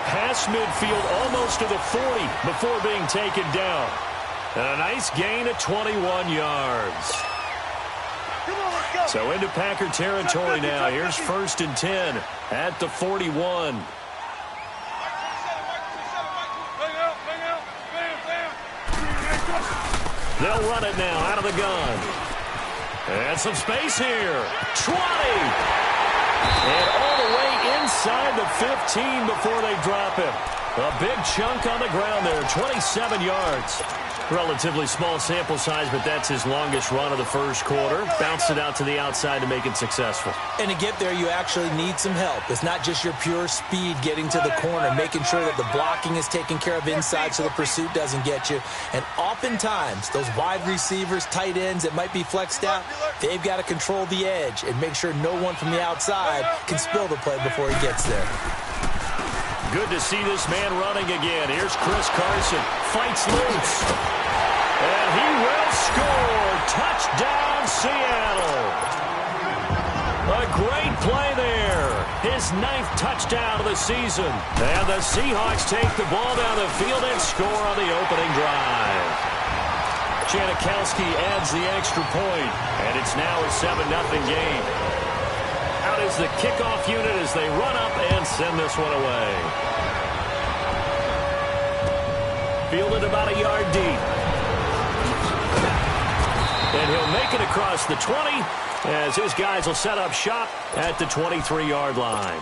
past midfield almost to the 40 before being taken down. And a nice gain of 21 yards. So into Packer territory now. Here's 1st and 10 at the 41. They'll run it now out of the gun. And some space here. 20. And all the way inside the 15 before they drop him. A big chunk on the ground there, 27 yards. Relatively small sample size, but that's his longest run of the first quarter. Bounced it out to the outside to make it successful. And to get there, you actually need some help. It's not just your pure speed getting to the corner, making sure that the blocking is taken care of inside so the pursuit doesn't get you. And oftentimes, those wide receivers, tight ends that might be flexed out, they've got to control the edge and make sure no one from the outside can spill the play before he gets there. Good to see this man running again. Here's Chris Carson. Fights loose. And he will score. Touchdown, Seattle. A great play there. His 9th touchdown of the season. And the Seahawks take the ball down the field and score on the opening drive. Janikowski adds the extra point. And it's now a 7-0 game. Out is the kickoff unit as they run up and send this one away. Fielded about a yard deep. And he'll make it across the 20 as his guys will set up shop at the 23-yard line.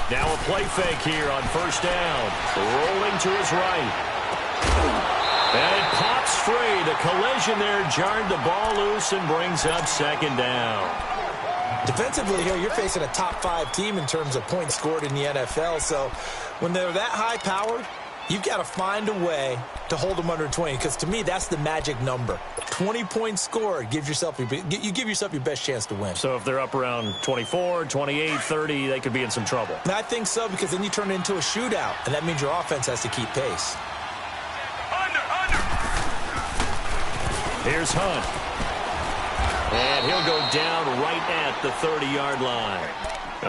Now a play fake here on 1st down. Rolling to his right. And it pops free. The collision there jarred the ball loose and brings up 2nd down. Defensively here, you're facing a top 5 team in terms of points scored in the NFL. So when they're that high-powered, you've got to find a way to hold them under 20. Because to me, that's the magic number. 20 points scored, you give yourself your best chance to win. So if they're up around 24, 28, 30, they could be in some trouble. And I think so, because then you turn it into a shootout, and that means your offense has to keep pace. Under. Here's Hunt. And he'll go down right at the 30-yard line.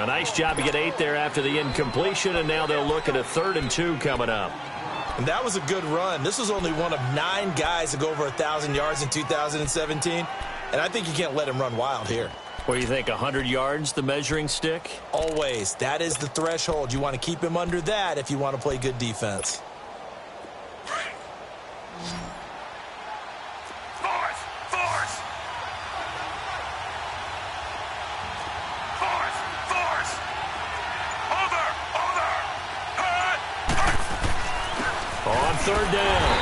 A nice job to get 8 there after the incompletion, and now they'll look at a 3rd and 2 coming up. And that was a good run. This was only one of 9 guys to go over 1,000 yards in 2017. And I think you can't let him run wild here. What do you think, 100 yards, the measuring stick? Always. That is the threshold. You want to keep him under that if you want to play good defense. On 3rd down,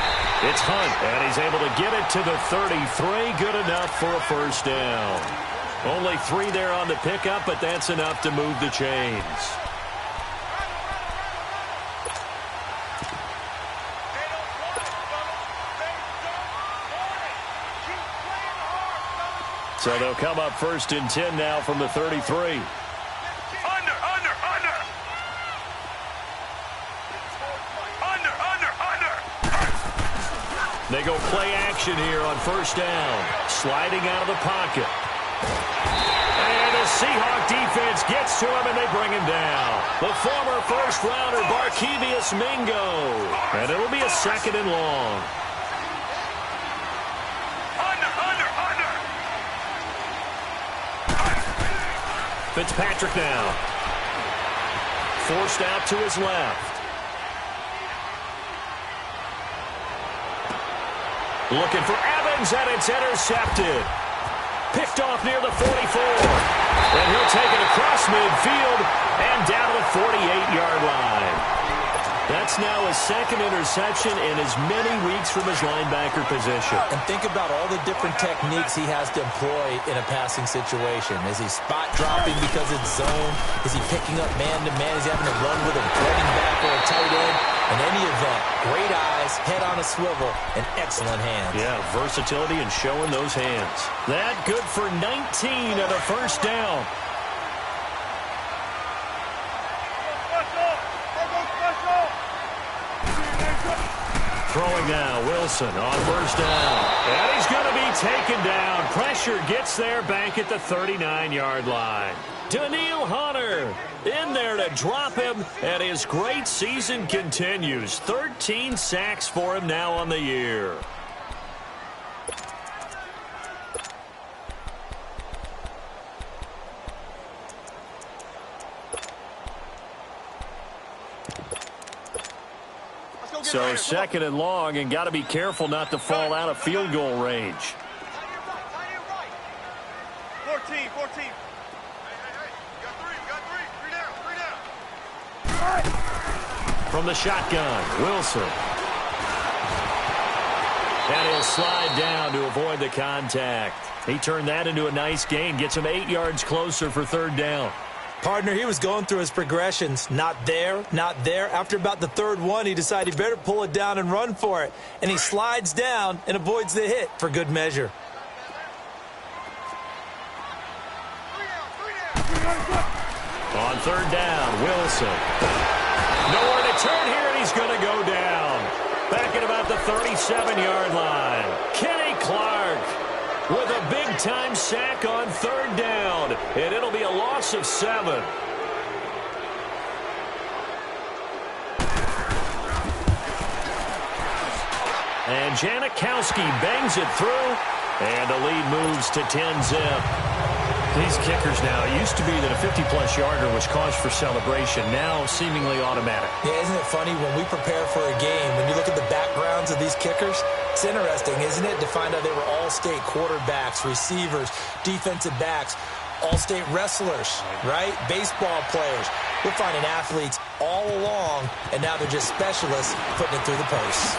it's Hunt, and he's able to get it to the 33. Good enough for a 1st down. Only 3 there on the pickup, but that's enough to move the chains. So they'll come up 1st and 10 now from the 33. They go play action here on 1st down. Sliding out of the pocket. And the Seahawk defense gets to him, and they bring him down. The former first-rounder, Barkevious Mingo. And it'll be a 2nd and long. Fitzpatrick now. Forced out to his left. Looking for Evans, and it's intercepted. Picked off near the 44. And he'll take it across midfield and down to the 48-yard line. That That's now his second interception in as many weeks from his linebacker position. And think about all the different techniques he has to employ in a passing situation. Is he spot dropping because it's zone? Is he picking up man-to-man? Is he having to run with a running back or a tight end? In any event, great eyes, head on a swivel, and excellent hands. Yeah, versatility and showing those hands. That good for 19 at a first down. Throwing now, Wilson on first down. And he's going to be taken down. Pressure gets there back at the 39-yard line. Daniil Hunter in there to drop him, and his great season continues. 13 sacks for him now on the year. So second and long, and got to be careful not to fall out of field goal range. 14. From the shotgun, Wilson. And he'll slide down to avoid the contact. He turned that into a nice gain, gets him 8 yards closer for third down. Partner, he was going through his progressions. Not there, not there. After about the third one, he decided he better pull it down and run for it. And he slides down and avoids the hit for good measure. On third down, Wilson. Nowhere to turn here, and he's going to go down. Back at about the 37-yard line. Kenny Clark with a big-time sack on third down, and it'll be a loss of 7. And Janikowski bangs it through, and the lead moves to 10-zip. These kickers now, it used to be that a 50-plus yarder was cause for celebration, now seemingly automatic. Yeah, isn't it funny when we prepare for a game, when you look at the backgrounds of these kickers, it's interesting, isn't it, to find out they were all-state quarterbacks, receivers, defensive backs, all-state wrestlers, right? Baseball players. We're finding athletes all along, and now they're just specialists putting it through the posts.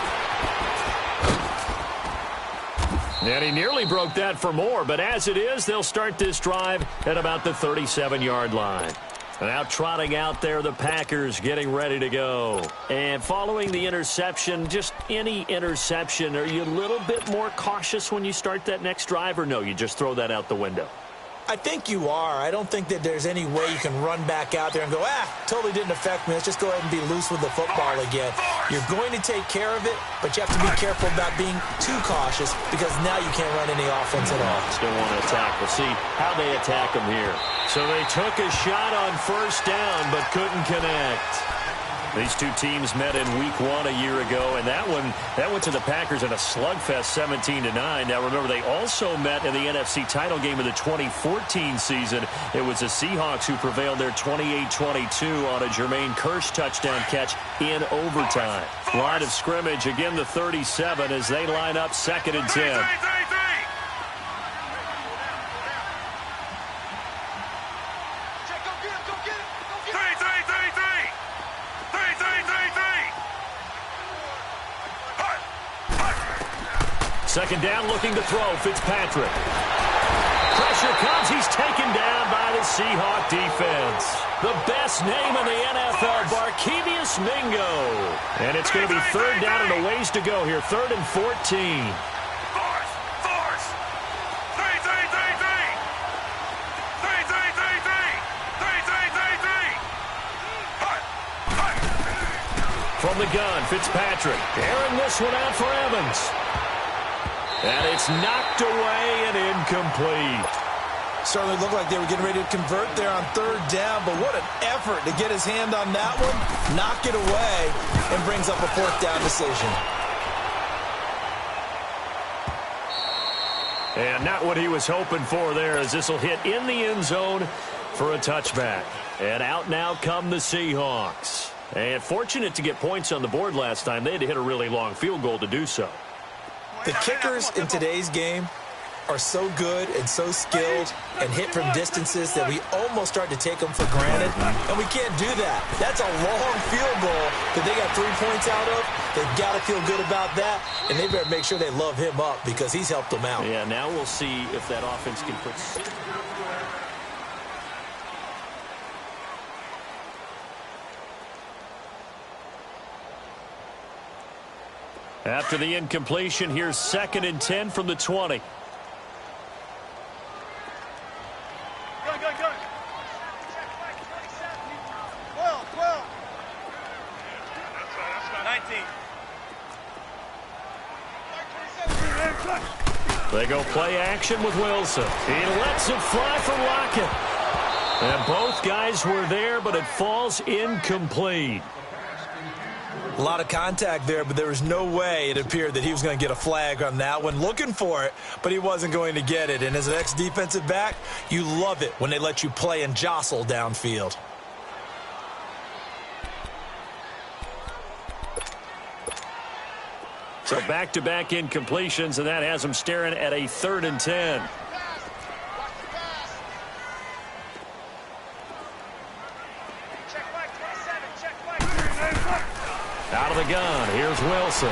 And he nearly broke that for more, but as it is, they'll start this drive at about the 37-yard line. Now trotting out there, the Packers getting ready to go. And following the interception, just any interception, are you a little bit more cautious when you start that next drive, or no, you just throw that out the window? I think you are. I don't think that there's any way you can run back out there and go, totally didn't affect me. Let's just go ahead and be loose with the football again. You're going to take care of it, but you have to be careful about being too cautious because now you can't run any offense at all. Still want to attack. We'll see how they attack them here. So they took a shot on first down, but couldn't connect. These two teams met in week 1 a year ago, and that went to the Packers in a slugfest 17-9. Now, remember, they also met in the NFC title game of the 2014 season. It was the Seahawks who prevailed there 28-22 on a Jermaine Kearse touchdown catch in overtime. Line of scrimmage, again, the 37 as they line up 2nd and 10. Second down, looking to throw, Fitzpatrick. Pressure comes, he's taken down by the Seahawk defense. The best name in the NFL, Barkevious Mingo. And it's going to be third down and a ways to go here, 3rd and 14. From the gun, Fitzpatrick. Airing this one out for Evans. And it's knocked away and incomplete. Certainly looked like they were getting ready to convert there on third down, but what an effort to get his hand on that one, knock it away, and brings up a 4th down decision. And not what he was hoping for there, as this will hit in the end zone for a touchback. And out now come the Seahawks. And fortunate to get points on the board last time. They had to hit a really long field goal to do so. The kickers in today's game, are so good and so skilled and hit from distances that we almost start to take them for granted, and we can't do that. That's a long field goal that they got 3 points out of. They've got to feel good about that, and they better make sure they love him up because he's helped them out. Yeah, now we'll see if that offense can put... After the incompletion, here's 2nd and 10 from the 20. Go, go, go. 12, 12. That's right. 19. They go play action with Wilson. He lets it fly for Lockett. And both guys were there, but it falls incomplete. A lot of contact there, but there was no way it appeared that he was going to get a flag on that one. Looking for it, but he wasn't going to get it. And as an ex-defensive back, you love it when they let you play and jostle downfield. So back-to-back incompletions, and that has them staring at a 3rd and 10. Out of the gun, here's Wilson.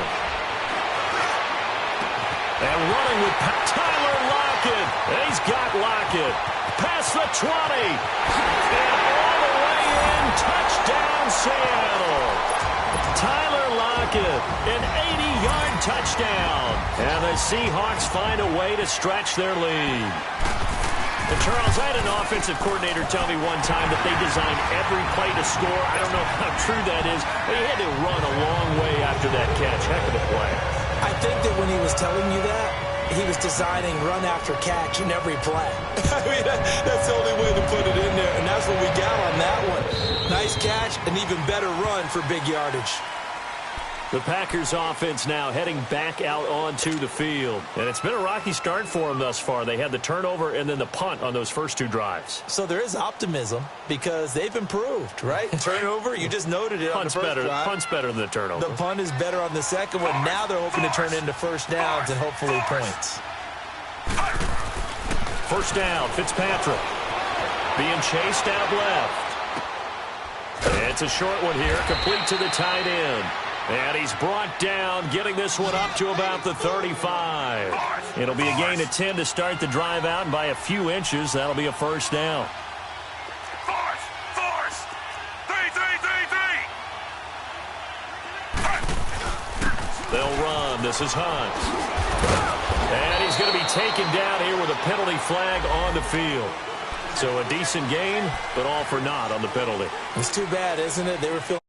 And running with Tyler Lockett. He's got Lockett. Past the 20. And all the way in. Touchdown, Seattle. Tyler Lockett, an 80-yard touchdown. And the Seahawks find a way to stretch their lead. And Charles, I had an offensive coordinator tell me one time that they designed every play to score. I don't know how true that is, but he had to run a long way after that catch. Heck of a play. I think that when he was telling you that, he was designing run after catch in every play. I mean, that's the only way to put it in there, and that's what we got on that one. Nice catch, an even better run for big yardage. The Packers offense now heading back out onto the field. And it's been a rocky start for them thus far. They had the turnover and then the punt on those first 2 drives. So there is optimism because they've improved, right? Turnover, you just noted it on the first drive. Punt's better than the turnover. The punt is better on the second one. Now they're hoping to turn it into first downs and hopefully points. First down, Fitzpatrick. Being chased out left. It's a short one here, complete to the tight end. And he's brought down, getting this one up to about the 35. It'll be a gain of 10 to start the drive out, and by a few inches, that'll be a first down. Force! 3, 3, 3, 3! They'll run. This is Hunt. And he's going to be taken down here with a penalty flag on the field. So a decent gain, but all for naught on the penalty. It's too bad, isn't it? They were feeling